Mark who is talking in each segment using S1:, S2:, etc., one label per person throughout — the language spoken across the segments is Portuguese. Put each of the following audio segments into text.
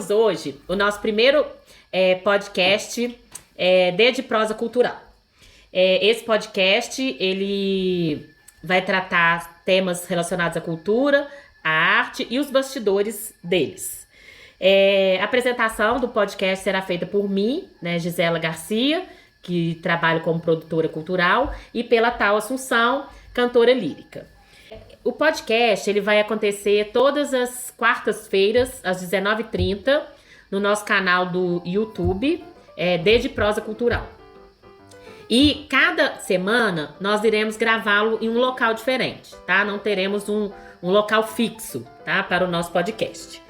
S1: temos hoje o nosso primeiro podcast de prosa cultural. Esse podcast, ele vai tratar temas relacionados à cultura, à arte e os bastidores deles. A apresentação do podcast será feita por mim, né, Gisela Garcia, que trabalho como produtora cultural, e pela Tal Assunção, cantora lírica. O podcast ele vai acontecer todas as quartas-feiras, às 19h30, no nosso canal do YouTube, de prosa cultural. E cada semana nós iremos gravá-lo em um local diferente, tá? Não teremos um local fixo, tá? Para o nosso podcast.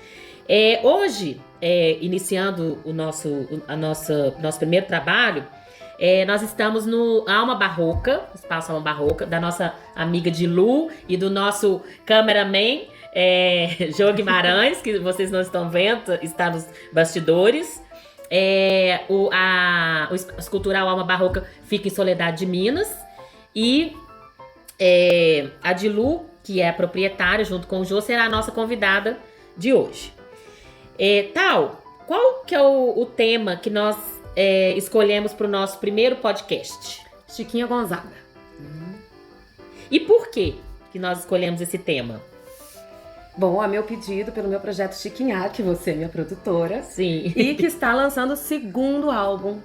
S1: Hoje, iniciando o nosso primeiro trabalho, nós estamos no Alma Barroca, Espaço Alma Barroca, da nossa amiga Dilu e do nosso cameraman, Jô Guimarães, que vocês não estão vendo, está nos bastidores. O Espaço Cultural Alma Barroca fica em Soledade de Minas. E a Dilu, que é a proprietária, junto com o Jô, será a nossa convidada de hoje. Qual que é o tema que nós escolhemos para o nosso primeiro podcast?
S2: Chiquinha Gonzaga.
S1: E por que nós escolhemos esse tema?
S2: Bom, a meu pedido pelo meu projeto Chiquinhar, que você é minha produtora.
S1: Sim.
S2: E que está lançando o segundo álbum,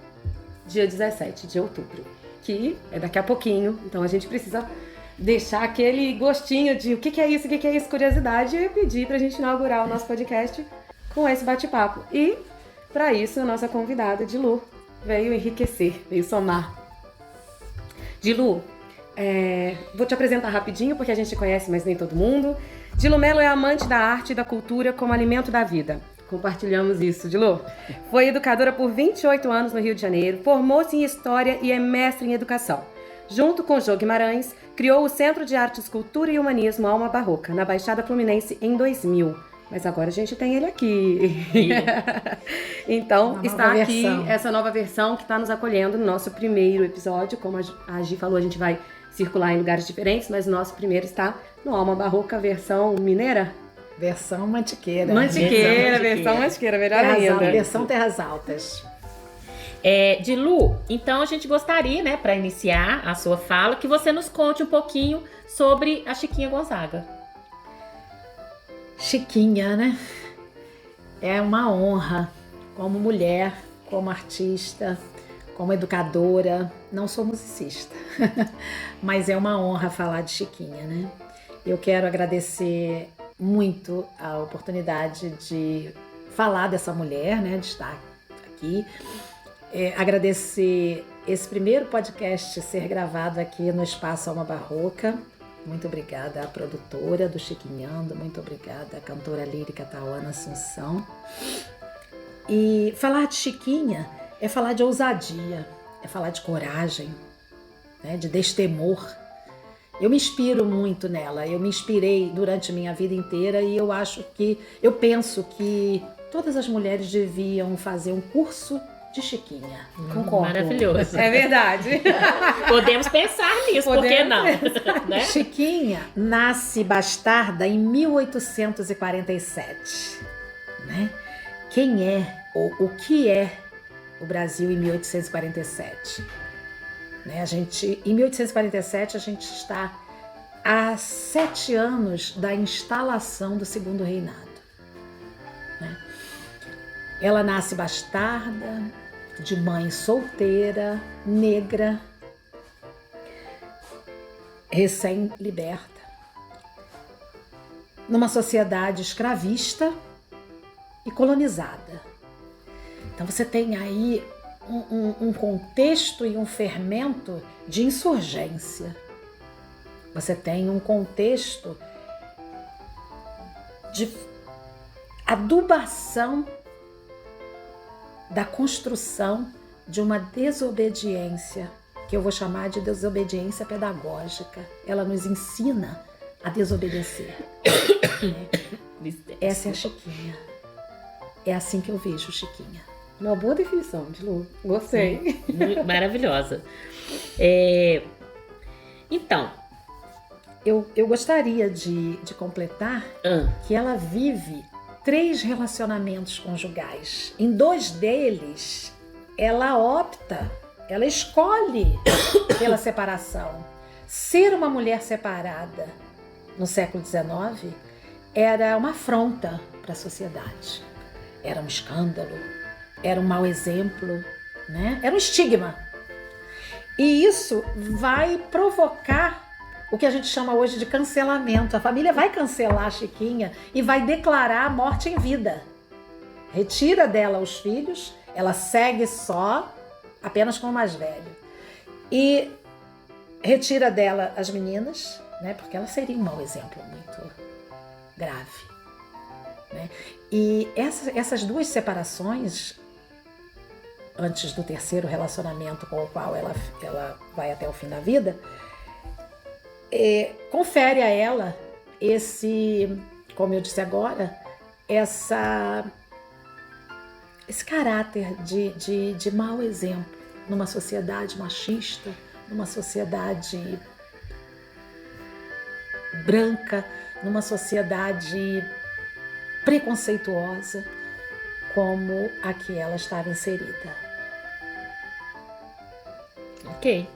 S2: dia 17 de outubro. Que é daqui a pouquinho, então a gente precisa deixar aquele gostinho de o que é isso, curiosidade, e pedir pra gente inaugurar o nosso podcast com esse bate-papo. E, para isso, a nossa convidada, Dilu, veio enriquecer, veio somar. Dilu, vou te apresentar rapidinho, porque a gente conhece, mas nem todo mundo. Dilu Melo é amante da arte e da cultura como alimento da vida. Compartilhamos isso, Dilu. Foi educadora por 28 anos no Rio de Janeiro, formou-se em História e é mestre em Educação. Junto com Jô Guimarães, criou o Centro de Artes, Cultura e Humanismo Alma Barroca, na Baixada Fluminense, em 2000. Mas agora a gente tem ele aqui. Então, está aqui essa nova versão que está nos acolhendo no nosso primeiro episódio. Como a Gi falou, a gente vai circular em lugares diferentes, mas o nosso primeiro está no Alma Barroca, versão mineira.
S3: Versão mantiqueira.
S2: Versão mantiqueira, melhor ainda.
S3: Versão Terras Altas.
S1: Dilu, então a gente gostaria, né, para iniciar a sua fala, que você nos conte um pouquinho sobre a Chiquinha Gonzaga.
S3: Chiquinha, né? É uma honra como mulher, como artista, como educadora. Não sou musicista, mas é uma honra falar de Chiquinha, né? Eu quero agradecer muito a oportunidade de falar dessa mulher, né? De estar aqui. Agradecer esse primeiro podcast ser gravado aqui no Espaço Alma Barroca. Muito obrigada à produtora do Chiquinhando, muito obrigada à cantora lírica Tal Assunção. E falar de Chiquinha é falar de ousadia, é falar de coragem, né, de destemor. Eu me inspiro muito nela, eu me inspirei durante a minha vida inteira e eu penso que todas as mulheres deviam fazer um curso de Chiquinha.
S2: Concordo.
S1: Maravilhoso.
S2: É verdade.
S1: Podemos pensar nisso, por que não? Né?
S3: Chiquinha nasce bastarda em 1847. Né? Quem é, ou o que é o Brasil em 1847? Né? Em 1847, a gente está há 7 anos da instalação do Segundo Reinado. Né? Ela nasce bastarda, de mãe solteira, negra, recém-liberta, numa sociedade escravista e colonizada. Então você tem aí um contexto e um fermento de insurgência. Você tem um contexto de adubação da construção de uma desobediência, que eu vou chamar de desobediência pedagógica. Ela nos ensina a desobedecer. Essa é a Chiquinha. É assim que eu vejo Chiquinha.
S2: Uma boa definição, Dilu. Gostei.
S1: Maravilhosa. Então,
S3: eu gostaria de completar que ela vive 3 relacionamentos conjugais. Em 2 deles, ela escolhe pela separação. Ser uma mulher separada no século XIX era uma afronta para a sociedade. Era um escândalo, era um mau exemplo, né? Era um estigma. E isso vai provocar o que a gente chama hoje de cancelamento. A família vai cancelar a Chiquinha e vai declarar a morte em vida. Retira dela os filhos, ela segue só, apenas com o mais velho. E retira dela as meninas, né? Porque ela seria um mau exemplo muito grave, né? E essas 2 separações, antes do 3º relacionamento com o qual ela vai até o fim da vida, confere a ela esse, como eu disse agora, esse caráter de mau exemplo numa sociedade machista, numa sociedade branca, numa sociedade preconceituosa como a que ela estava inserida.
S1: Ok.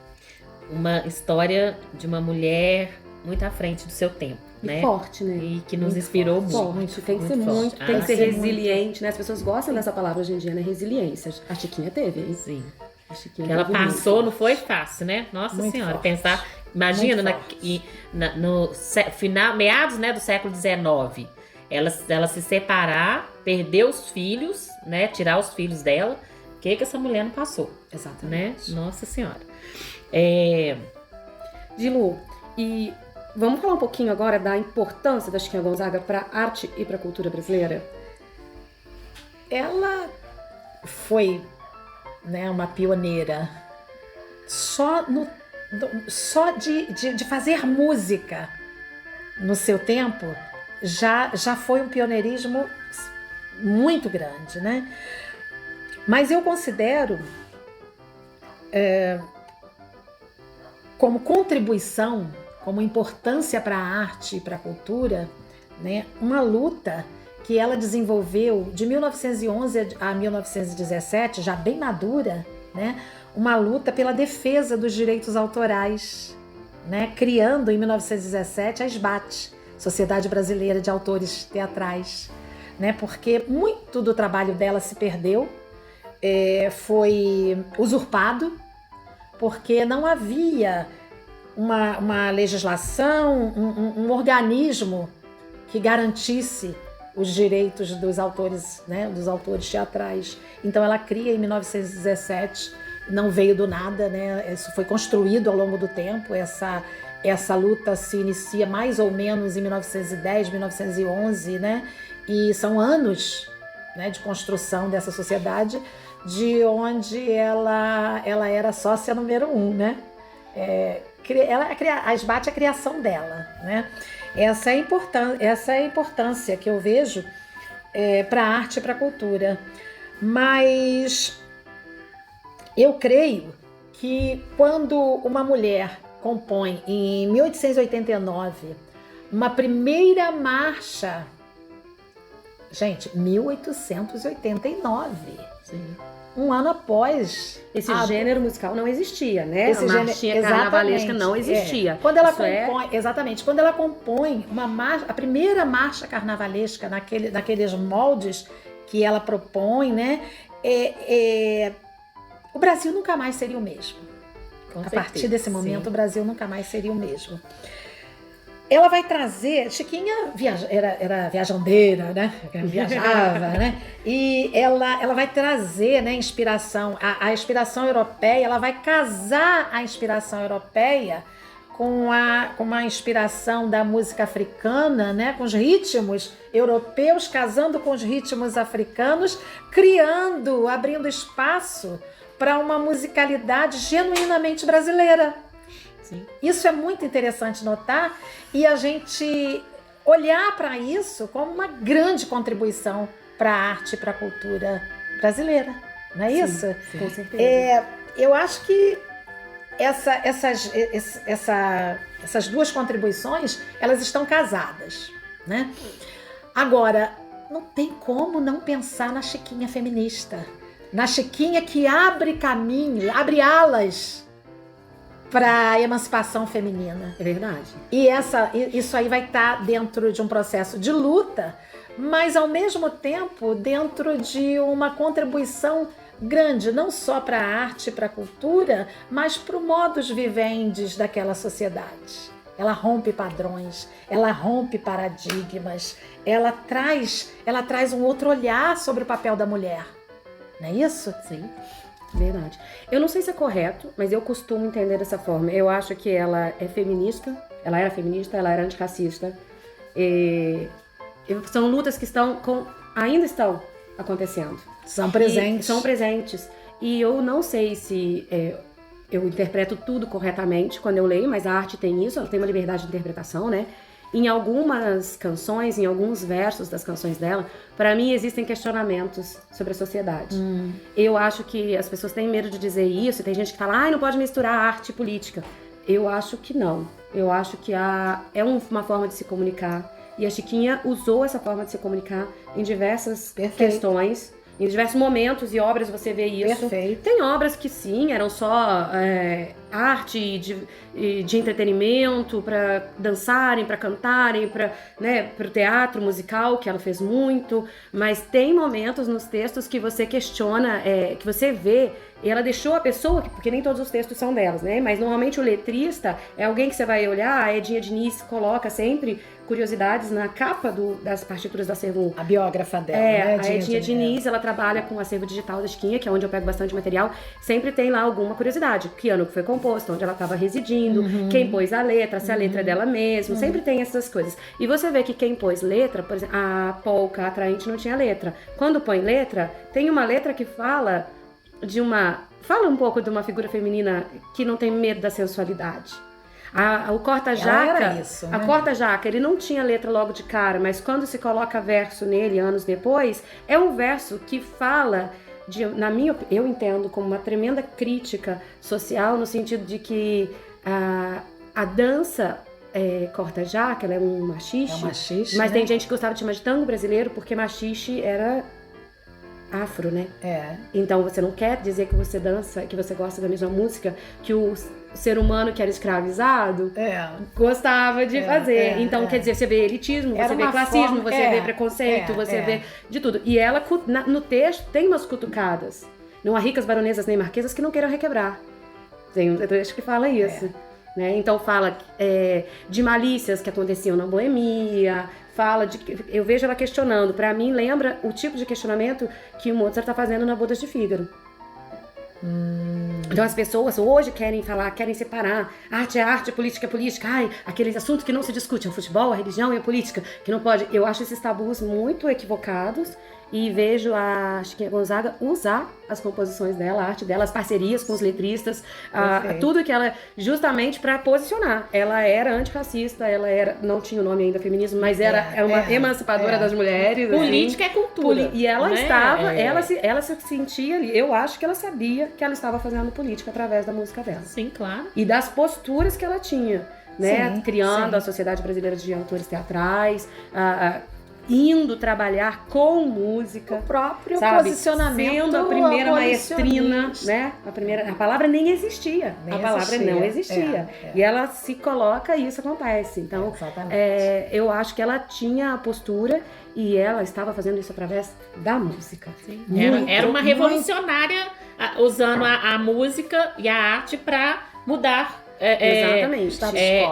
S1: Uma história de uma mulher muito à frente do seu tempo, né?
S2: Forte, né?
S1: E que nos inspirou
S2: Forte.
S1: muito.
S2: Tem que ser
S1: forte.
S2: muito, tem que ser
S3: ser
S2: resiliente, né? As pessoas gostam dessa palavra hoje em dia, né? Resiliência. A Chiquinha teve, hein?
S1: Sim.
S2: A Chiquinha
S1: Que ela
S2: teve
S1: passou,
S2: muito.
S1: não foi fácil, né? Nossa
S3: Muito
S1: Senhora,
S3: forte.
S1: pensar, imagina
S3: Muito
S1: no final, meados, né, do século XIX, ela se separar, perder os filhos, né, tirar os filhos dela, o que essa mulher não passou, né?
S2: Exatamente.
S1: Nossa Senhora.
S2: Dilu, e vamos falar um pouquinho agora da importância da Chiquinha Gonzaga para a arte e para a cultura brasileira?
S3: Ela foi, né, uma pioneira só de fazer música no seu tempo, já foi um pioneirismo muito grande, né? Mas eu considero como contribuição, como importância para a arte e para a cultura, né, uma luta que ela desenvolveu de 1911 a 1917, já bem madura, né, uma luta pela defesa dos direitos autorais, né, criando em 1917 a SBAT, Sociedade Brasileira de Autores Teatrais, né, porque muito do trabalho dela se perdeu, foi usurpado, porque não havia uma legislação, um organismo que garantisse os direitos dos autores, né, dos autores teatrais. Então ela cria em 1917, não veio do nada, né? Isso foi construído ao longo do tempo. Essa luta se inicia mais ou menos em 1910, 1911, né? E são anos, né, de construção dessa sociedade, de onde ela era sócia número 1, né? A SBAT é a criação dela, né? Essa é a importância que eu vejo para a arte e para a cultura. Mas eu creio que quando uma mulher compõe em 1889 uma primeira marcha, gente, 1889,
S1: Sim.
S3: um ano após
S2: Esse gênero musical não existia, né?
S3: Esse
S2: a marchinha carnavalesca não existia.
S3: Quando ela
S2: Isso
S3: compõe, exatamente, quando ela compõe a primeira marcha carnavalesca naqueles moldes que ela propõe, né? O Brasil nunca mais seria o mesmo. A partir desse momento,
S1: sim.
S3: o Brasil nunca mais seria o mesmo. Ela vai trazer... Chiquinha era viajandeira, né? Viajava, né? E ela vai trazer, né, inspiração, a inspiração europeia, ela vai casar a inspiração europeia com uma inspiração da música africana, né? Com os ritmos europeus, casando com os ritmos africanos, abrindo espaço para uma musicalidade genuinamente brasileira.
S1: Sim.
S3: Isso é muito interessante notar e a gente olhar para isso como uma grande contribuição para a arte e para a cultura brasileira, não é isso?
S2: Sim, com certeza.
S3: Eu acho que essas duas contribuições, elas estão casadas, né? Agora, não tem como não pensar na Chiquinha feminista. Na Chiquinha que abre caminho, abre alas para a emancipação feminina.
S2: É verdade.
S3: E isso aí vai estar dentro de um processo de luta, mas ao mesmo tempo dentro de uma contribuição grande, não só para a arte, para a cultura, mas para o modus vivendi daquela sociedade. Ela rompe padrões, ela rompe paradigmas, ela traz um outro olhar sobre o papel da mulher. Não é isso?
S2: Sim, verdade. Eu não sei se é correto, mas eu costumo entender dessa forma. Eu acho que ela é feminista, ela era antirracista. São lutas que ainda estão acontecendo.
S3: São presentes.
S2: São presentes. E eu não sei se eu interpreto tudo corretamente quando eu leio, mas a arte tem isso, ela tem uma liberdade de interpretação, né? Em algumas canções, em alguns versos das canções dela, para mim existem questionamentos sobre a sociedade. Eu acho que as pessoas têm medo de dizer isso, tem gente que fala, não pode misturar arte e política. Eu acho que não. Eu acho que é uma forma de se comunicar. E a Chiquinha usou essa forma de se comunicar em diversas questões. Em diversos momentos e obras você vê isso.
S3: Perfeito.
S2: Tem obras que sim, eram só arte de entretenimento, para dançarem, para cantarem, para o teatro musical, que ela fez muito. Mas tem momentos nos textos que você questiona, que você vê, e ela deixou a pessoa, porque nem todos os textos são delas, né? Mas normalmente o letrista é alguém que você vai olhar, a Edinha Diniz coloca sempre curiosidades na capa das partituras do acervo.
S3: A biógrafa dela, né?
S2: A Edinha Diniz, ela trabalha com o acervo digital da Chiquinha, que é onde eu pego bastante material. Sempre tem lá alguma curiosidade. Que ano que foi composto, onde ela estava residindo, quem pôs a letra, se a letra é dela mesmo. Sempre tem essas coisas. E você vê que quem pôs letra, por exemplo, a polca, a atraente não tinha letra. Quando põe letra, tem uma letra que fala um pouco de uma figura feminina que não tem medo da sensualidade. O corta-jaca,
S3: né?
S2: A corta-jaca, ele não tinha letra logo de cara, mas quando se coloca verso nele anos depois, é um verso que fala eu entendo como uma tremenda crítica social, no sentido de que a dança corta-jaca, ela é um machixe, mas tem gente que gostava de chamar de tango brasileiro, porque machixe era afro, né? Então você não quer dizer que você dança, que você gosta da mesma música que o ser humano que era escravizado gostava de fazer. Então, quer dizer, você vê elitismo, você vê classismo, você vê preconceito, você vê de tudo. E ela, no texto, tem umas cutucadas. Não há ricas baronesas nem marquesas que não queiram requebrar. Tem um trecho que fala isso. Né? Então, fala de malícias que aconteciam na boemia, eu vejo ela questionando. Pra mim, lembra o tipo de questionamento que o Mozart tá fazendo na Bodas de Fígaro. Então as pessoas hoje querem separar arte é arte, política é política, aqueles assuntos que não se discute, é o futebol, a religião e a política, que não pode. Eu acho esses tabus muito equivocados e vejo a Chiquinha Gonzaga usar as composições dela, a arte dela, as parcerias com os letristas, tudo que ela, justamente para posicionar. Ela era antirracista, não tinha o nome ainda feminismo, mas era uma emancipadora das mulheres.
S1: Política é cultura.
S2: E ela ela se sentia ali, eu acho que ela sabia que ela estava fazendo política através da música dela.
S1: Sim, claro.
S2: E das posturas que ela tinha, né? Criando a Sociedade Brasileira de Autores Teatrais, indo trabalhar com música.
S3: O próprio
S2: posicionamento. Sendo a primeira maestrina, né? A palavra nem existia. Não existia. E ela se coloca e isso acontece. Então, eu acho que ela tinha a postura e ela estava fazendo isso através da música.
S1: Sim. Era uma revolucionária usando a música e a arte para mudar
S2: exatamente.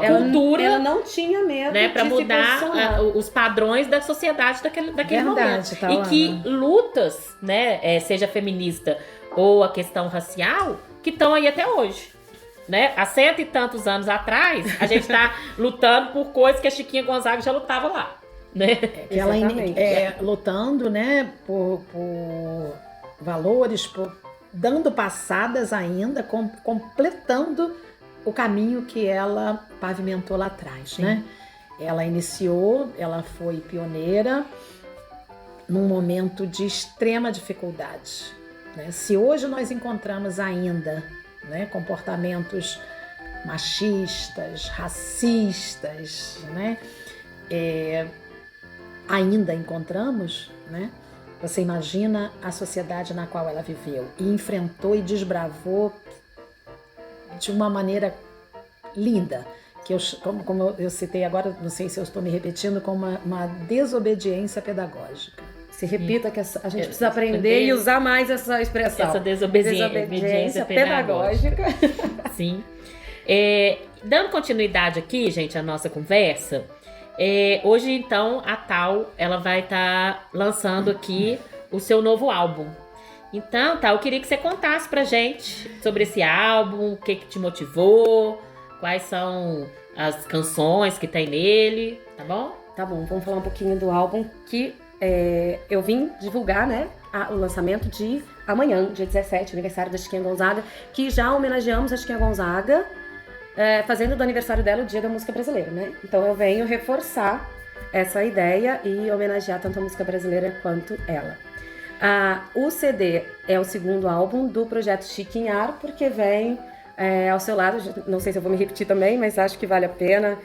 S1: Cultura,
S2: ela não tinha medo,
S1: né, para mudar os padrões da sociedade daquele momento.
S3: Tá,
S1: e que lutas, né, seja feminista ou a questão racial, que estão aí até hoje. Né? Há 100 e tantos anos atrás, a gente está lutando por coisas que a Chiquinha Gonzaga já lutava lá. Né?
S3: Ela lutando, né, por valores, dando passadas ainda, completando o caminho que ela pavimentou lá atrás, né? Ela iniciou, ela foi pioneira num momento de extrema dificuldade, né? Se hoje nós encontramos ainda, né, comportamentos machistas, racistas, né? ainda encontramos, né? Você imagina a sociedade na qual ela viveu e enfrentou e desbravou de uma maneira linda, que como eu citei agora, não sei se eu estou me repetindo, como uma desobediência pedagógica.
S2: Se repita que a gente precisa aprender e usar mais essa expressão.
S1: Essa desobediência pedagógica. Sim. Dando continuidade aqui, gente, à nossa conversa, hoje, então, a Thal, ela vai estar lançando aqui o seu novo álbum. Então, Thal, eu queria que você contasse pra gente sobre esse álbum, o que te motivou, quais são as canções que tem nele, tá bom?
S2: Tá bom, vamos falar um pouquinho do álbum que eu vim divulgar, né, o lançamento de amanhã, dia 17, aniversário da Chiquinha Gonzaga, que já homenageamos a Chiquinha Gonzaga, fazendo do aniversário dela o Dia da Música Brasileira, né? Então eu venho reforçar essa ideia e homenagear tanto a música brasileira quanto ela. O CD é o segundo álbum do projeto Chiquinhar, porque vem ao seu lado, não sei se eu vou me repetir também, mas acho que vale a pena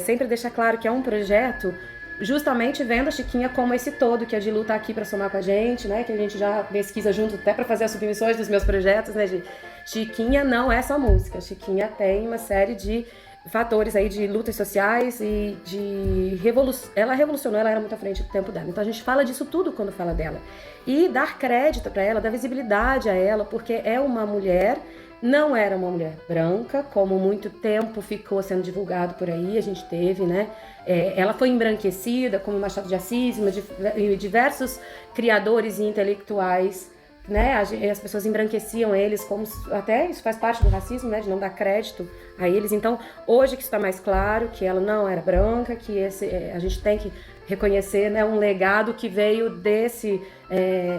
S2: sempre deixar claro que é um projeto justamente vendo a Chiquinha como esse todo, que a Dilu tá aqui para somar com a gente, né? Que a gente já pesquisa junto até para fazer as submissões dos meus projetos, né, Gi? Chiquinha não é só música, Chiquinha tem uma série de fatores aí de lutas sociais e de revolução. Ela revolucionou, ela era muito à frente do tempo dela. Então a gente fala disso tudo quando fala dela. E dar crédito para ela, dar visibilidade a ela, porque é uma mulher. Não era uma mulher branca, como muito tempo ficou sendo divulgado por aí, a gente teve, né? Ela foi embranquecida, como Machado de Assis, e diversos criadores e intelectuais, né? As pessoas embranqueciam eles, como até isso faz parte do racismo, né? De não dar crédito a eles. Então, hoje que está mais claro que ela não era branca, que a gente tem que reconhecer, né, um legado que veio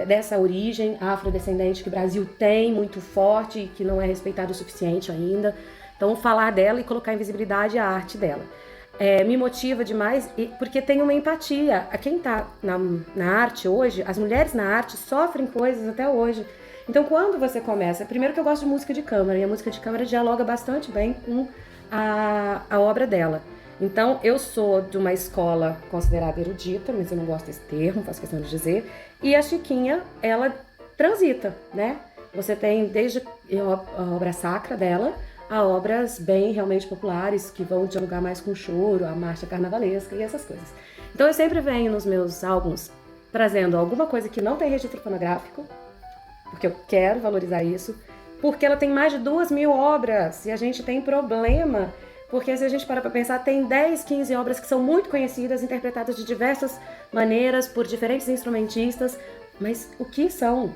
S2: dessa origem afrodescendente que o Brasil tem muito forte e que não é respeitado o suficiente ainda. Então, falar dela e colocar em visibilidade a arte dela. Me motiva demais porque tem uma empatia. Quem está na arte hoje, as mulheres na arte sofrem coisas até hoje. Então, quando você começa... Primeiro que eu gosto de música de câmara, e a música de câmara dialoga bastante bem com a obra dela. Então, eu sou de uma escola considerada erudita, mas eu não gosto desse termo, faço questão de dizer. E a Chiquinha, ela transita, né? Você tem desde a obra sacra dela, a obras bem realmente populares, que vão dialogar mais com o choro, a marcha carnavalesca e essas coisas. Então, eu sempre venho nos meus álbuns trazendo alguma coisa que não tem registro fonográfico, porque eu quero valorizar isso, porque ela tem mais de 2.000 obras e a gente tem problema. Porque se a gente parar para pensar, tem 10, 15 obras que são muito conhecidas, interpretadas de diversas maneiras, por diferentes instrumentistas, mas o que são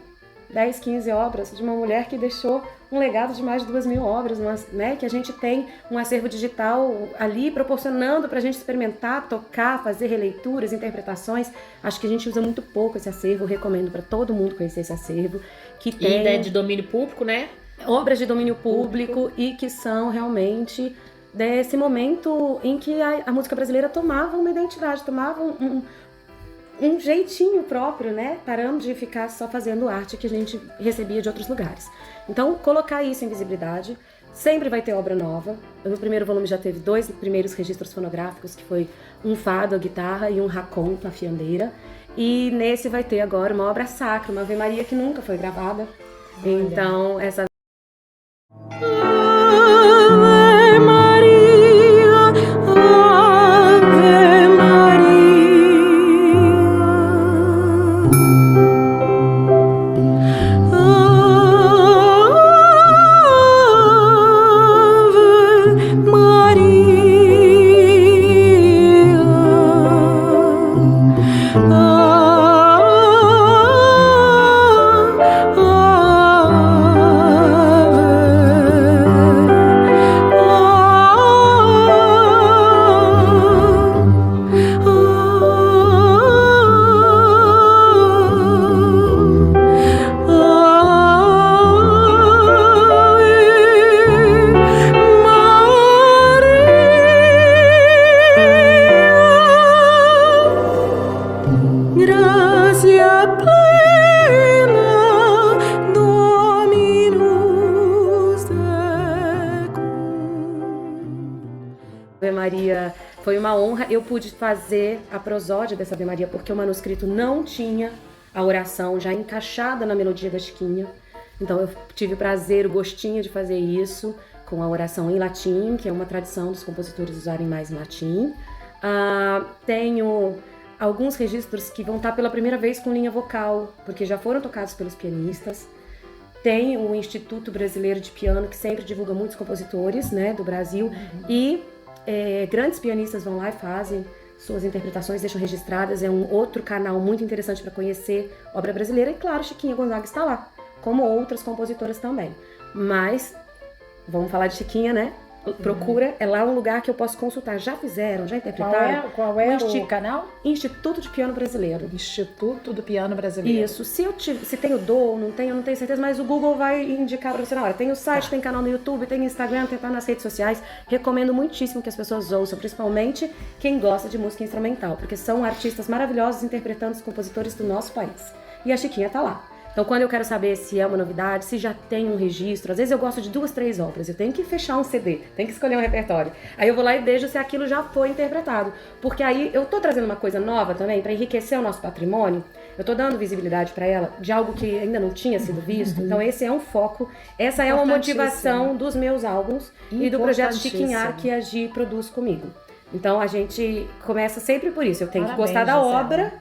S2: 10, 15 obras de uma mulher que deixou um legado de mais de 2.000 obras, né? Que a gente tem um acervo digital ali proporcionando para a gente experimentar, tocar, fazer releituras, interpretações. Acho que a gente usa muito pouco esse acervo, recomendo para todo mundo conhecer esse acervo. Que tem
S1: ainda é de domínio público, né?
S2: Obras de domínio público e que são realmente... desse momento em que a música brasileira tomava uma identidade, tomava um jeitinho próprio, né? Parando de ficar só fazendo arte que a gente recebia de outros lugares. Então, colocar isso em visibilidade, sempre vai ter obra nova. No primeiro volume já teve 2 primeiros registros fonográficos, que foi um fado à guitarra e um raconto à fiandeira. E nesse vai ter agora uma obra sacra, uma Ave Maria que nunca foi gravada. Olha. Então, essa Maria foi uma honra. Eu pude fazer a prosódia dessa Ave Maria, porque o manuscrito não tinha a oração já encaixada na melodia da Chiquinha. Então eu tive o prazer, o gostinho de fazer isso com a oração em latim, que é uma tradição dos compositores usarem mais latim. Tenho alguns registros que vão estar pela primeira vez com linha vocal, porque já foram tocados pelos pianistas. Tem o Instituto Brasileiro de Piano, que sempre divulga muitos compositores, né, do Brasil. E grandes pianistas vão lá e fazem suas interpretações, deixam registradas. É um outro canal muito interessante para conhecer obra brasileira. E claro, Chiquinha Gonzaga está lá, como outras compositoras também. Mas, vamos falar de Chiquinha, né? Procura, é lá um lugar que eu posso consultar. Já fizeram, já interpretaram?
S3: Qual é o canal?
S2: Instituto de Piano Brasileiro.
S3: Instituto do Piano Brasileiro.
S2: Isso. Se tem o eu não tenho certeza, mas o Google vai indicar pra você na hora. Tem o site, tem canal no YouTube, tem Instagram, tem nas redes sociais. Recomendo muitíssimo que as pessoas ouçam, principalmente quem gosta de música instrumental, porque são artistas maravilhosos interpretando os compositores do nosso país. E a Chiquinha tá lá. Então, quando eu quero saber se é uma novidade, se já tem um registro, às vezes eu gosto de 2, 3 obras, eu tenho que fechar um CD, tenho que escolher um repertório. Aí eu vou lá e vejo se aquilo já foi interpretado. Porque aí eu tô trazendo uma coisa nova também, para enriquecer o nosso patrimônio, eu tô dando visibilidade para ela de algo que ainda não tinha sido visto. Então, esse é um foco, essa é uma motivação dos meus álbuns e do projeto Chiquinhar que a Gi produz comigo. Então, a gente começa sempre por isso. Eu tenho que gostar da obra.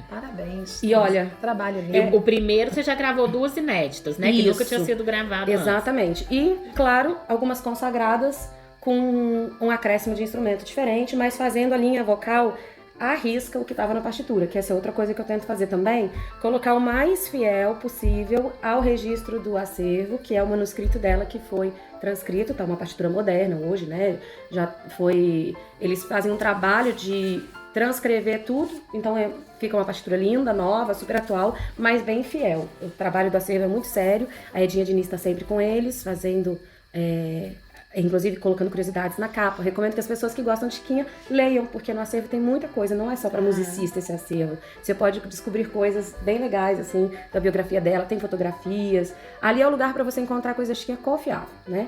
S3: Parabéns.
S2: E olha...
S3: Trabalho lindo.
S1: O primeiro você já gravou 2 inéditas, né? Que nunca tinha sido gravado
S2: Exatamente.
S1: Antes.
S2: E, claro, algumas consagradas com um acréscimo de instrumento diferente, mas fazendo a linha vocal à risca o que estava na partitura, que essa é outra coisa que eu tento fazer também, colocar o mais fiel possível ao registro do acervo, que é o manuscrito dela que foi transcrito, tá uma partitura moderna hoje, né? Já foi... Eles fazem um trabalho de transcrever tudo, então fica uma partitura linda, nova, super atual, mas bem fiel. O trabalho do acervo é muito sério, a Edinha Diniz está sempre com eles, fazendo... inclusive colocando curiosidades na capa. Recomendo que as pessoas que gostam de Chiquinha leiam, porque no acervo tem muita coisa, não é só para musicista esse acervo. Você pode descobrir coisas bem legais, assim, da biografia dela, tem fotografias. Ali é o lugar para você encontrar coisas da Chiquinha confiável, né?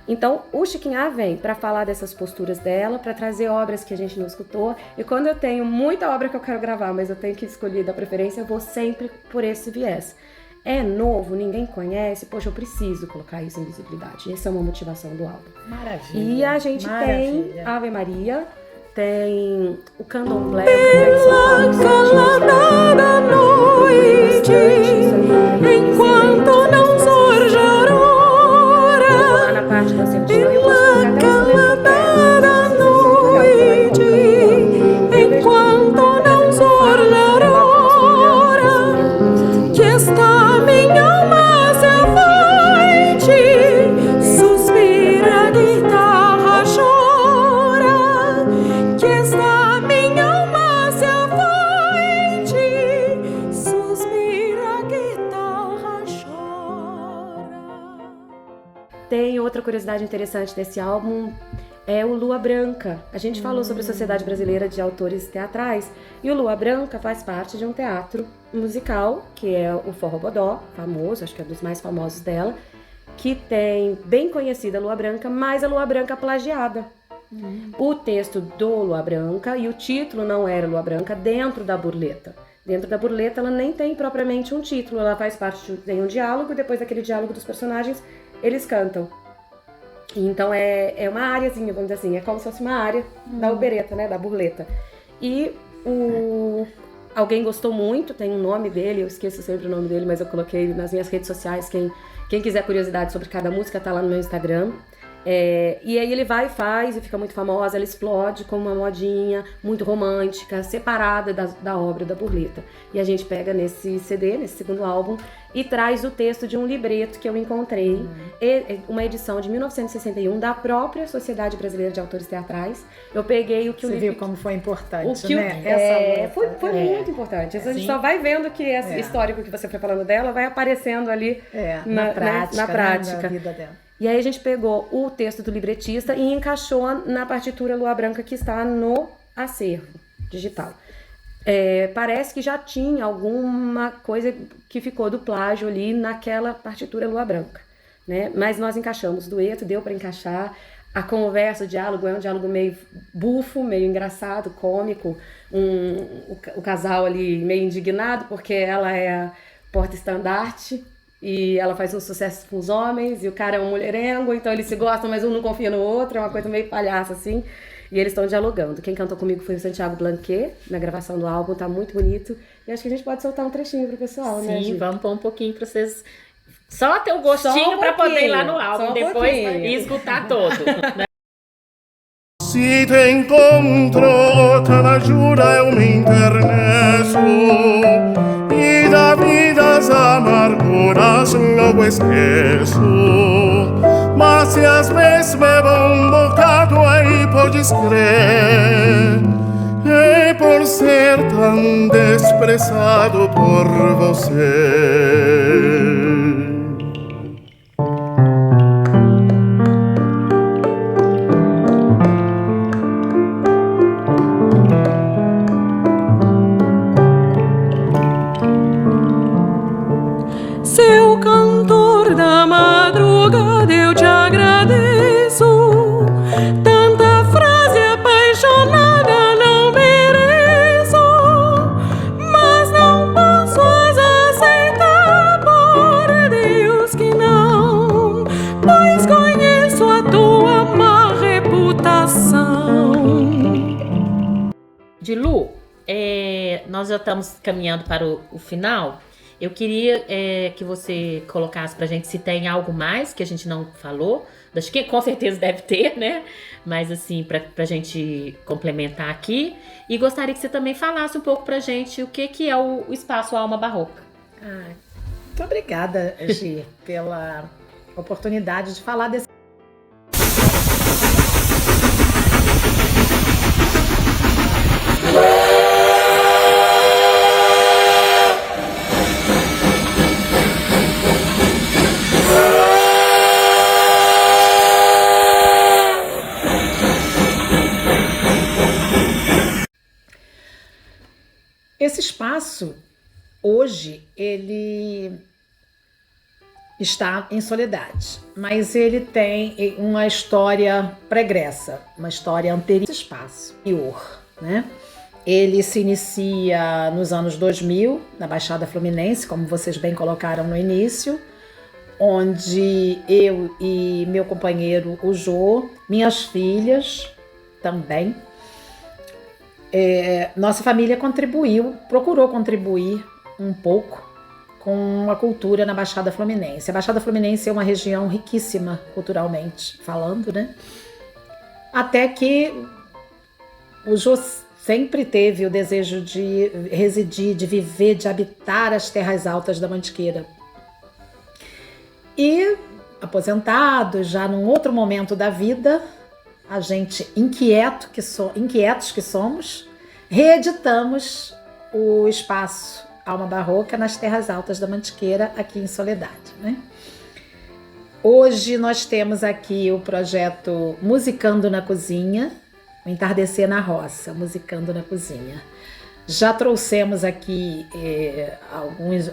S2: Então, o Chiquinhar vem para falar dessas posturas dela, para trazer obras que a gente não escutou. E quando eu tenho muita obra que eu quero gravar, mas eu tenho que escolher da preferência, eu vou sempre por esse viés. É novo, ninguém conhece, poxa, eu preciso colocar isso em visibilidade. Essa é uma motivação do álbum.
S3: Maravilha.
S2: E a gente tem Ave Maria, tem o Candomblé,
S4: Pela calada noite, enquanto não surge a aurora,
S2: eu vou lá na parte da certidão e eu posso
S4: pela calada noite, enquanto não surge a aurora, que está minha alma se avante, suspira, guitarra chora, que está minha alma se avante, suspira, guitarra chora.
S2: Tem outra curiosidade interessante desse álbum, é o Lua Branca. A gente falou sobre a Sociedade Brasileira de Autores Teatrais, e o Lua Branca faz parte de um teatro musical, que é o Forró Bodó, famoso, acho que é um dos mais famosos dela, que tem bem conhecida a Lua Branca, mas a Lua Branca plagiada. O texto do Lua Branca e o título não era Lua Branca dentro da burleta. Dentro da burleta ela nem tem propriamente um título, ela faz parte de um diálogo, e depois daquele diálogo dos personagens, eles cantam. Então é uma áreazinha, vamos dizer assim, é como se fosse uma área da opereta, né, da burleta. E alguém gostou muito, tem um nome dele, eu esqueço sempre o nome dele, mas eu coloquei nas minhas redes sociais, quem quiser curiosidade sobre cada música tá lá no meu Instagram. E aí ele vai e faz, e fica muito famosa, ela explode como uma modinha muito romântica, separada da obra da burleta. E a gente pega nesse CD, nesse segundo álbum, e traz o texto de um libreto que eu encontrei, uma edição de 1961 da própria Sociedade Brasileira de Autores Teatrais. Eu peguei o que
S3: Você
S2: o
S3: viu como foi importante,
S2: que
S3: né?
S2: Essa luta foi muito importante. A gente só vai vendo que esse histórico que você foi falando dela vai aparecendo ali
S3: na prática,
S2: prática.
S3: Né? Na vida dela.
S2: E aí a gente pegou o texto do libretista e encaixou na partitura Lua Branca que está no acervo digital. Parece que já tinha alguma coisa que ficou do plágio ali naquela partitura Lua Branca, né? Mas nós encaixamos dueto, deu para encaixar. a conversa, o diálogo é um diálogo meio bufo, meio engraçado, cômico. O casal ali meio indignado porque ela é a porta-estandarte e ela faz um sucesso com os homens e o cara é um mulherengo, então eles se gostam, mas um não confia no outro, é uma coisa meio palhaça assim. E eles estão dialogando. Quem cantou comigo foi o Santiago Blanquet, na gravação do álbum, tá muito bonito. E acho que a gente pode soltar um trechinho pro pessoal, né,
S1: Sim,
S2: Gi?
S1: vamos pôr um pouquinho pra vocês. Só ter o gostinho pra poder ir lá no álbum depois e escutar todo.
S5: Si te incontro, te la giura eu me internesso e da vidas amarguras logo esqueço. Mas se às vezes bebo um bocado aí podes crer, e por ser tão desprezado por você.
S4: Seu cantor da madrugada, eu te agradeço. Tanta frase apaixonada não mereço, mas não posso as aceitar, por Deus que não, pois conheço a tua má reputação.
S1: Dilu, nós já estamos caminhando para o final. Eu queria que você colocasse pra gente se tem algo mais que a gente não falou. Acho que com certeza deve ter, né? Mas assim, pra gente complementar aqui. E gostaria que você também falasse um pouco pra gente o que é o Espaço Alma Barroca.
S3: Muito obrigada, Gi, pela oportunidade de falar desse. Esse espaço, hoje, ele está em Soledade, mas ele tem uma história pregressa, uma história anterior a esse espaço, né? Ele se inicia nos anos 2000, na Baixada Fluminense, como vocês bem colocaram no início, onde eu e meu companheiro, o Jô, minhas filhas também, nossa família procurou contribuir um pouco com a cultura na Baixada Fluminense. A Baixada Fluminense é uma região riquíssima culturalmente falando, né? Até que o Jô sempre teve o desejo de residir, de viver, de habitar as terras altas da Mantiqueira. E, aposentado, já num outro momento da vida, a gente, inquietos que somos, reeditamos o Espaço Alma Barroca nas Terras Altas da Mantiqueira, aqui em Soledade, né? Hoje nós temos aqui o projeto Musicando na Cozinha, o Entardecer na Roça, Musicando na Cozinha. Já trouxemos aqui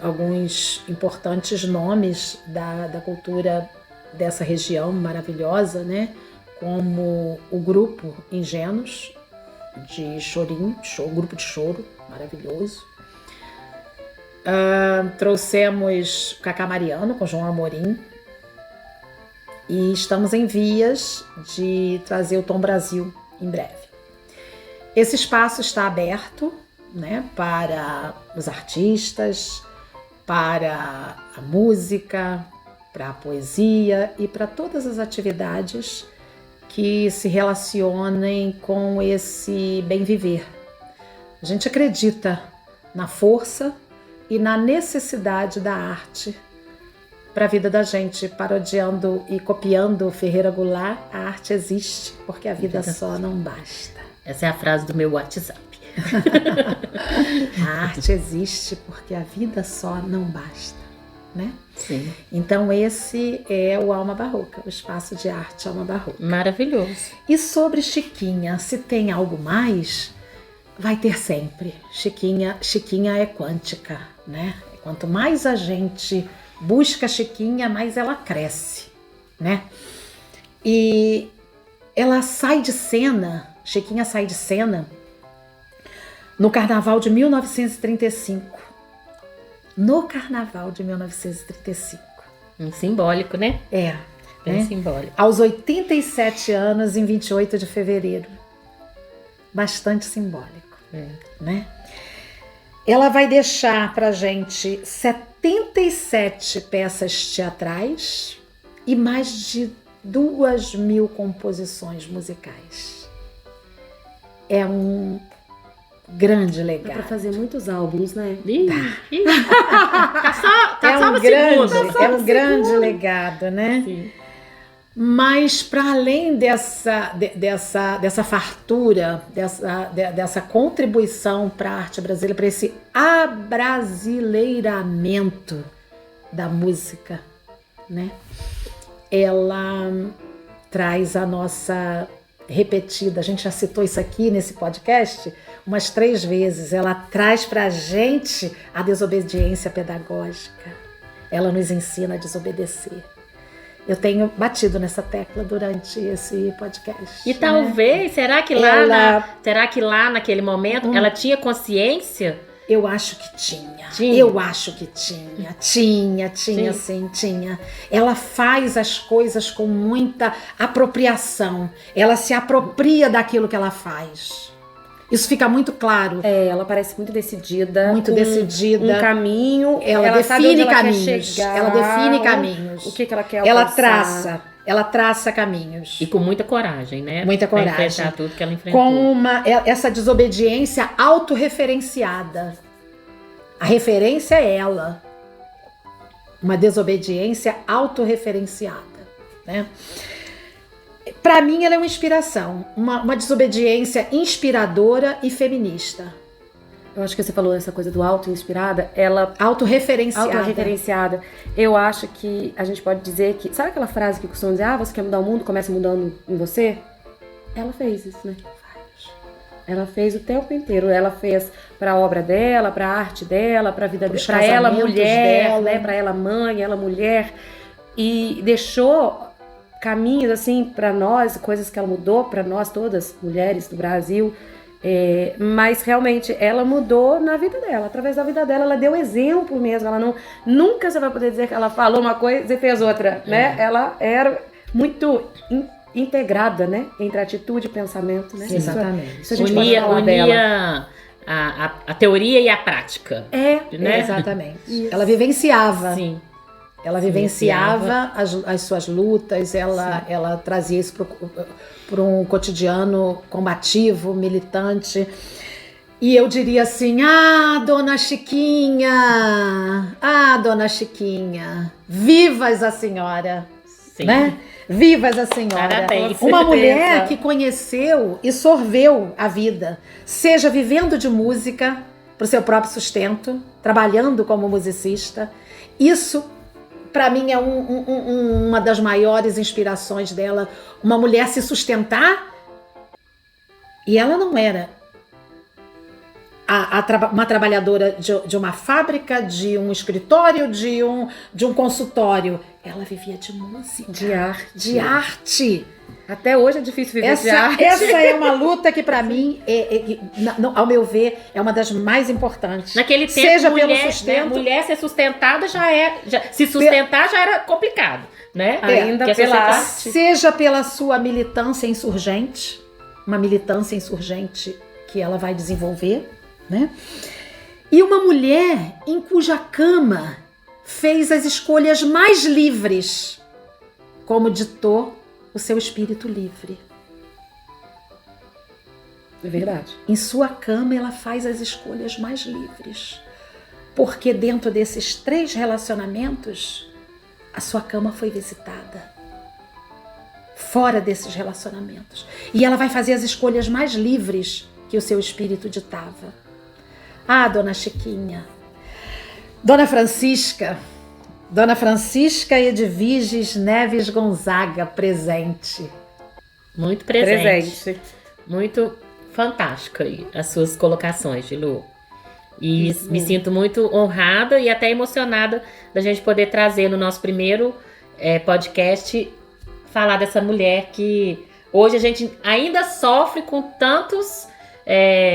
S3: alguns importantes nomes da cultura dessa região maravilhosa, né? Como o grupo Ingênuos, de chorinho, grupo de choro, maravilhoso. Trouxemos o Cacá Mariano, com João Amorim. E estamos em vias de trazer o Tom Brasil em breve. Esse espaço está aberto, né, para os artistas, para a música, para a poesia e para todas as atividades que se relacionem com esse bem viver. A gente acredita na força e na necessidade da arte para a vida da gente, parodiando e copiando Ferreira Goulart. A arte existe porque a vida só não basta.
S1: Essa é a frase do meu WhatsApp.
S3: A arte existe porque a vida só não basta, né?
S1: Sim.
S3: Então esse é o Alma Barroca, o espaço de arte Alma Barroca.
S1: Maravilhoso.
S3: E sobre Chiquinha, se tem algo mais, vai ter sempre. Chiquinha é quântica, né? Quanto mais a gente busca Chiquinha, mais ela cresce, né? E ela sai de cena, Chiquinha sai de cena no Carnaval de 1935. No Carnaval de 1935.
S1: Simbólico, né? Bem
S3: né?
S1: simbólico.
S3: Aos 87 anos, em 28 de fevereiro. Bastante simbólico, né? Ela vai deixar pra gente 77 peças teatrais e mais de 2.000 composições musicais. É um grande
S2: Dá
S3: legado.
S2: pra fazer muitos álbuns, né?
S1: Tá só no segundo.
S3: É um grande legado, né?
S1: Sim.
S3: Mas para além dessa fartura, dessa contribuição para a arte brasileira, para esse abrasileiramento da música, né? Ela traz a nossa repetida, a gente já citou isso aqui nesse podcast umas 3 vezes, ela traz para a gente a desobediência pedagógica, ela nos ensina a desobedecer. Eu tenho batido nessa tecla durante esse podcast.
S1: E talvez, será que lá naquele momento ela tinha consciência?
S3: Eu acho que tinha.
S1: Tinha?
S3: Eu acho que tinha. Tinha. Ela faz as coisas com muita apropriação. Ela se apropria daquilo que ela faz. Isso fica muito claro.
S2: Ela parece muito decidida.
S3: Muito
S2: com
S3: decidida.
S2: Um caminho.
S3: Ela
S2: sabe onde
S3: define
S2: ela quer
S3: caminhos.
S2: chegar,
S3: Ela define caminhos.
S2: O que ela quer
S3: Ela
S2: alcançar.
S3: traça caminhos.
S1: E com muita coragem, né?
S3: Muita
S1: Pra
S3: coragem.
S1: enfrentar tudo que ela enfrentou.
S3: Com essa desobediência autorreferenciada. A referência é ela. Uma desobediência autorreferenciada, né? Para mim, ela é uma inspiração. Uma desobediência inspiradora e feminista.
S2: Eu acho que você falou essa coisa do auto-inspirada, ela...
S3: Autorreferenciada.
S2: Autorreferenciada. Eu acho que a gente pode dizer que... Sabe aquela frase que costumam dizer, você quer mudar o mundo, começa mudando em você? Ela fez isso, né? Ela fez o tempo inteiro. Ela fez para a obra dela, para a arte dela, para a vida dela, para ela mulher,
S3: dela.
S2: né? Para ela mãe, ela mulher. E deixou caminhos assim para nós, coisas que ela mudou para nós todas, mulheres do Brasil. Mas realmente ela mudou na vida dela, através da vida dela, ela deu exemplo mesmo. Ela nunca você vai poder dizer que ela falou uma coisa e fez outra, né? Ela era muito integrada, né? Entre atitude e pensamento, né?
S3: Exatamente.
S2: Isso a gente pode falar dela.
S1: Unia a teoria e a prática. Né?
S3: Exatamente.
S2: Isso.
S3: Ela vivenciava.
S1: Sim.
S3: Ela vivenciava as suas lutas, ela trazia isso para um cotidiano combativo, militante. E eu diria assim, Dona Chiquinha, vivas a senhora,
S1: Sim.
S3: né? Vivas a senhora.
S1: Parabéns.
S3: Uma mulher que conheceu e sorveu a vida, seja vivendo de música para o seu próprio sustento, trabalhando como musicista. Isso, para mim, é uma das maiores inspirações dela. Uma mulher se sustentar, e ela não era uma trabalhadora de uma fábrica, de um escritório, de um consultório. Ela vivia de música. De arte.
S2: Até hoje é difícil viver de arte.
S3: Essa é uma luta que, para mim, ao meu ver, é uma das mais importantes.
S1: Naquele tempo,
S3: seja
S1: mulher,
S3: pelo sustento,
S1: mulher ser sustentada se sustentar já era complicado, né?
S2: Ainda
S1: Porque
S2: pela
S1: a
S2: arte.
S3: seja pela sua militância insurgente, uma militância insurgente que ela vai desenvolver, né? E uma mulher em cuja cama fez as escolhas mais livres, como ditou o seu espírito livre.
S2: É verdade.
S3: Em sua cama ela faz as escolhas mais livres, porque dentro desses 3 relacionamentos a sua cama foi visitada. Fora desses relacionamentos. E ela vai fazer as escolhas mais livres que o seu espírito ditava. Dona Chiquinha. Dona Francisca Edviges Neves Gonzaga, presente.
S1: Muito presente. Muito fantástica aí, as suas colocações, Gilu. E me sinto muito honrada e até emocionada da gente poder trazer no nosso primeiro podcast, falar dessa mulher que hoje a gente ainda sofre com tantos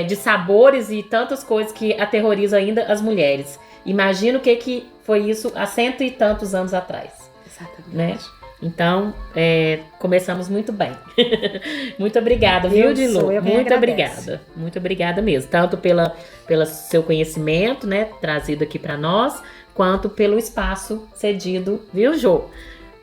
S1: de sabores e tantas coisas que aterrorizam ainda as mulheres. Imagina o que foi isso há 100 e tantos anos atrás.
S2: Exatamente.
S1: Né? Então, começamos muito bem. Muito obrigada, viu, Dilu? Muito obrigada. Muito obrigada mesmo. Tanto pelo seu conhecimento, né, trazido aqui para nós, quanto pelo espaço cedido, viu, Jô?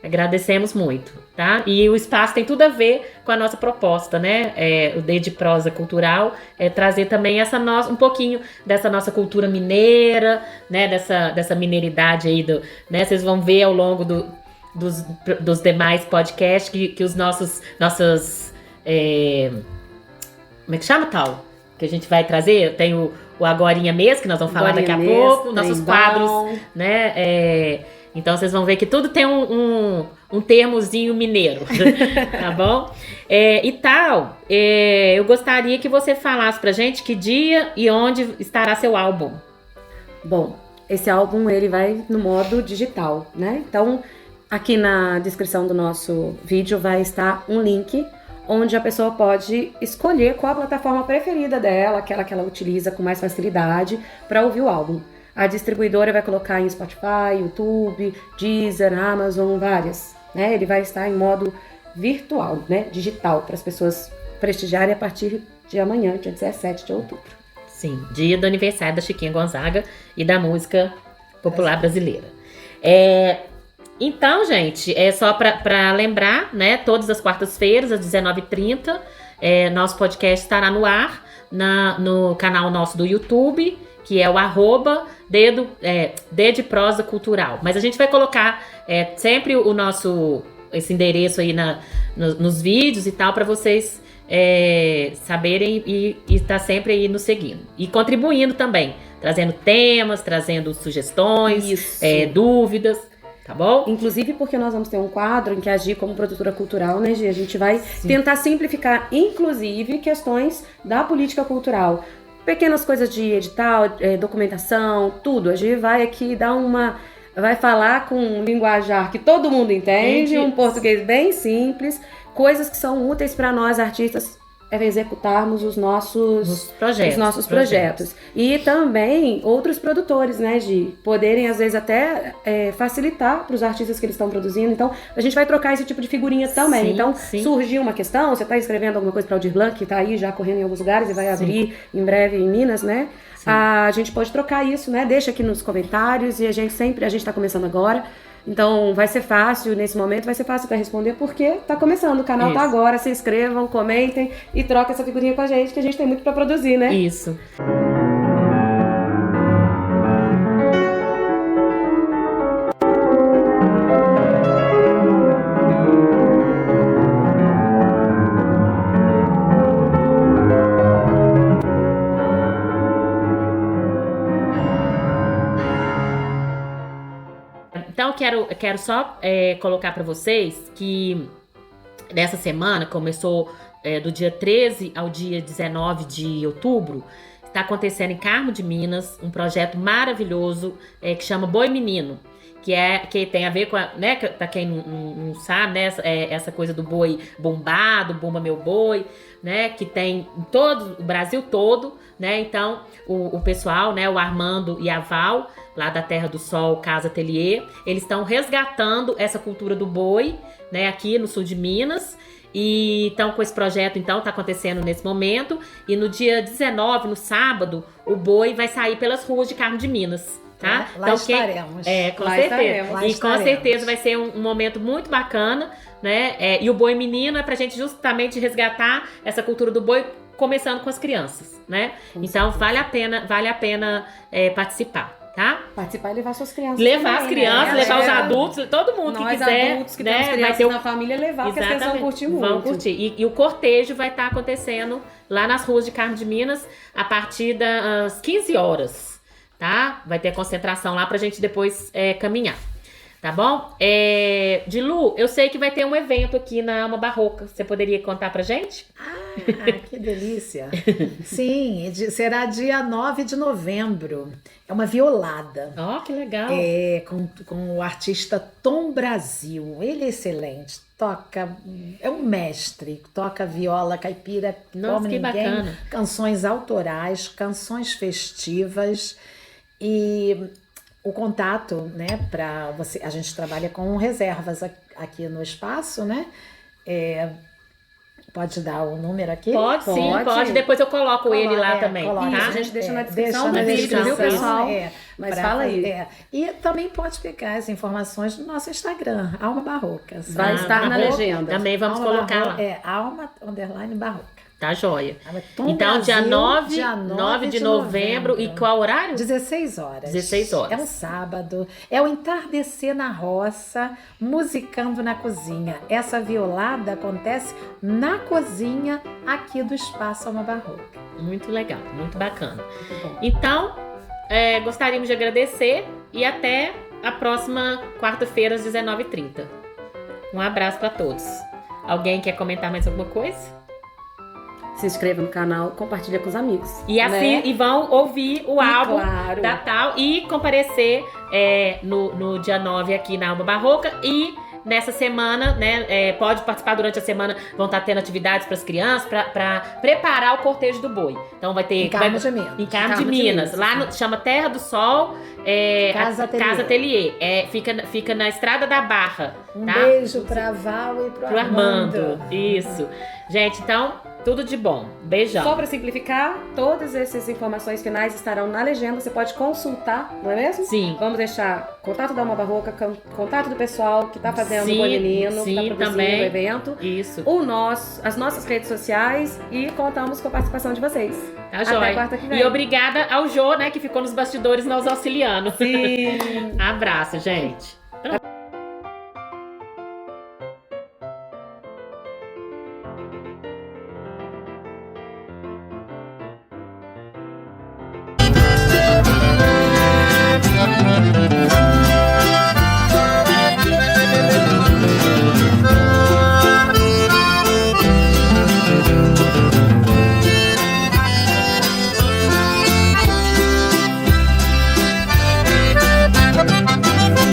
S1: Agradecemos muito, tá? E o espaço tem tudo a ver com a nossa proposta, né? O D de Prosa Cultural trazer também um pouquinho dessa nossa cultura mineira, né? Dessa mineiridade aí, né? Vocês vão ver ao longo dos demais podcasts que os nossas como é que chama, tal? Que a gente vai trazer, tem o Agorinha mesmo, que nós vamos falar daqui a pouco, nossos quadros, né? Então vocês vão ver que tudo tem um termozinho mineiro, tá bom? Eu gostaria que você falasse pra gente que dia e onde estará seu álbum.
S2: Bom, esse álbum ele vai no modo digital, né? Então, aqui na descrição do nosso vídeo vai estar um link onde a pessoa pode escolher qual a plataforma preferida dela, aquela que ela utiliza com mais facilidade para ouvir o álbum. A distribuidora vai colocar em Spotify, YouTube, Deezer, Amazon, várias, né? Ele vai estar em modo virtual, né? Digital, para as pessoas prestigiarem a partir de amanhã, dia 17 de outubro.
S1: Sim, dia do aniversário da Chiquinha Gonzaga e da música popular brasileira. Então, gente, só para lembrar, né? Todas as quartas-feiras, às 19h30, nosso podcast estará no ar no canal nosso do YouTube, que é o @D de Prosa Cultural. Mas a gente vai colocar sempre esse endereço aí nos vídeos e tal, para vocês saberem e estar sempre aí nos seguindo. E contribuindo também, trazendo temas, trazendo sugestões, dúvidas, tá bom?
S2: Inclusive porque nós vamos ter um quadro em que agir como produtora cultural, né, Gi? A gente vai tentar simplificar, inclusive, questões da política cultural. Pequenas coisas de edital, documentação, tudo. A gente vai aqui vai falar com um linguajar que todo mundo entende, um português bem simples, coisas que são úteis para nós artistas executarmos os nossos projetos. E também outros produtores, né, de poderem às vezes até facilitar para os artistas que eles estão produzindo. Então a gente vai trocar esse tipo de figurinha também. Então surgiu uma questão, você está escrevendo alguma coisa para o Aldir Blanc, que está aí já correndo em alguns lugares e vai abrir em breve em Minas, né? A gente pode trocar isso, né? Deixa aqui nos comentários e a gente está começando agora. Então vai ser fácil, nesse momento vai ser fácil para responder, porque tá começando, o canal tá agora, se inscrevam, comentem e troquem essa figurinha com a gente, que a gente tem muito para produzir, né?
S1: Isso. Então, eu quero só colocar para vocês que nessa semana, começou do dia 13 ao dia 19 de outubro, está acontecendo em Carmo de Minas um projeto maravilhoso que chama Boi Menino, que tem a ver com, né, para quem não sabe, né, essa coisa do boi bombado, Bomba Meu Boi, né, que tem em todo o Brasil todo, né? Então o pessoal, né, o Armando e a Val, lá da Terra do Sol, Casa Atelier, eles estão resgatando essa cultura do boi, né, aqui no sul de Minas. E então com esse projeto, então, tá acontecendo nesse momento. E no dia 19, no sábado, o boi vai sair pelas ruas de Carmo de Minas, tá?
S3: Lá
S1: então,
S3: estaremos.
S1: Com certeza. E com certeza vai ser um momento muito bacana, né? E o Boi Menino é pra gente justamente resgatar essa cultura do boi, começando com as crianças, né? Então vale a pena participar. Tá?
S2: Participar e levar suas crianças.
S1: Levar as crianças, levar os adultos, todo mundo que quiser.
S2: Adultos que
S1: né?
S2: temos crianças
S1: vai ter
S2: na família, levar, porque as crianças vão curtir muito.
S1: Vão curtir. E o cortejo vai estar acontecendo lá nas ruas de Carmo de Minas a partir das 15 horas, tá? Vai ter concentração lá pra gente depois caminhar. Tá bom? Dilu, eu sei que vai ter um evento aqui na Alma Barroca. Você poderia contar pra gente?
S3: Que delícia! Sim, será dia 9 de novembro. É uma violada.
S1: Ó, que legal.
S3: Com o artista Tom Brasil. Ele é excelente. É um mestre. Toca viola caipira
S1: Nossa,
S3: como
S1: que
S3: ninguém.
S1: bacana.
S3: Canções autorais, canções festivas. E o contato, né, para você, a gente trabalha com reservas aqui no espaço, né? Pode dar o número aqui?
S1: Pode, sim, pode. Depois eu coloco ele lá também,
S3: coloca.
S1: tá?
S2: Isso, a gente deixa na descrição
S1: na
S2: do vídeo, viu,
S1: descrição.
S2: pessoal? Mas
S3: Pra-
S2: fala aí.
S3: E também pode pegar as informações no nosso Instagram, Alma Barroca.
S2: Vai estar na
S1: Barroca.
S2: legenda.
S1: Também vamos
S3: Alma
S1: colocar
S3: Barroca,
S1: lá.
S3: Alma_Barroca.
S1: Tá joia.
S3: Tom
S1: Então, dia
S3: Brasil,
S1: 9 de novembro. E qual horário?
S3: 16 horas.
S1: 16 horas.
S3: É um sábado. É o entardecer na roça, musicando na cozinha. Essa violada acontece na cozinha aqui do Espaço Alma Barroca.
S1: Muito legal, muito bacana.
S3: Muito bom.
S1: Então, gostaríamos de agradecer e até a próxima quarta-feira às 19h30. Um abraço para todos. Alguém quer comentar mais alguma coisa?
S2: Se inscreva no canal, compartilha com os amigos.
S1: E assim, e vão ouvir o álbum
S2: claro.
S1: da Tal e comparecer no dia 9 aqui na Alma Barroca. E nessa semana, né, pode participar durante a semana, vão estar tendo atividades para as crianças, para preparar o cortejo do boi. Então vai ter...
S3: Em Carmo de Minas.
S1: Em Carmo de Minas. Lá chama Terra do Sol,
S3: Casa Atelier.
S1: Casa Atelier. Fica na Estrada da Barra.
S3: Um
S1: tá?
S3: beijo pra Val e pro Armando.
S1: Isso. Gente, então, tudo de bom. Beijão.
S2: Só para simplificar, todas essas informações finais estarão na legenda. Você pode consultar, não é mesmo?
S1: Sim.
S2: Vamos deixar contato da Alma Barroca, contato do pessoal que está fazendo
S1: Sim,
S2: o Boi Menino, que
S1: sim,
S2: está produzindo
S1: também.
S2: o evento.
S1: Isso.
S2: As nossas redes sociais e contamos com a participação de vocês.
S1: Tá
S2: Até
S1: joia.
S2: quarta que vem.
S1: E obrigada ao Jô, né, que ficou nos bastidores nos auxiliando.
S2: Sim.
S1: Abraço, gente.